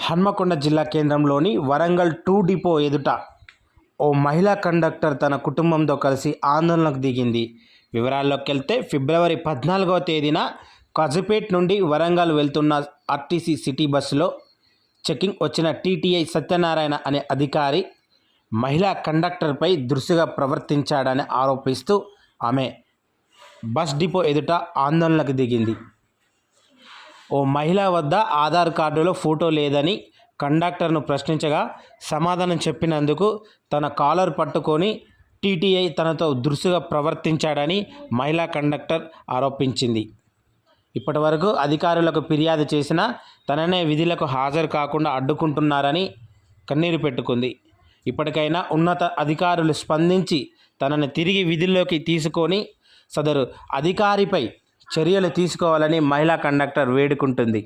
హన్మకొండ జిల్లా కేంద్రంలోని వరంగల్ 2 డిపో ఎదుట ఓ మహిళా కండక్టర్ తన కుటుంబంతో కలిసి ఆందోళనకు దిగింది. వివరాల్లోకి వెళ్తే ఫిబ్రవరి 14వ తేదీన కాజీపేట్ నుండి వరంగల్ వెళ్తున్న ఆర్టీసీ సిటీ బస్సులో చెకింగ్ వచ్చిన టీటీఐ సత్యనారాయణ అనే అధికారి మహిళా కండక్టర్పై దురుసుగా ప్రవర్తించాడని ఆరోపిస్తూ ఆమె బస్ డిపో ఎదుట ఆందోళనకు దిగింది. ఓ మహిళ వద్ద ఆధార్ కార్డులో ఫోటో లేదని కండక్టర్ను ప్రశ్నించగా సమాధానం చెప్పినందుకు తన కాలర్ పట్టుకొని టీటీఐ తనతో దురుసుగా ప్రవర్తించాడని మహిళా కండక్టర్ ఆరోపించింది. ఇప్పటివరకు అధికారులకు ఫిర్యాదు చేసినా తననే విధులకు హాజరు కాకుండా అడ్డుకుంటున్నారని కన్నీరు పెట్టుకుంది. ఇప్పటికైనా ఉన్నత అధికారులు స్పందించి తనని తిరిగి విధుల్లోకి తీసుకొని సదరు అధికారిపై చర్యలు తీసుకోవాలని మహిళా కండక్టర్ వేడుకుంటుంది.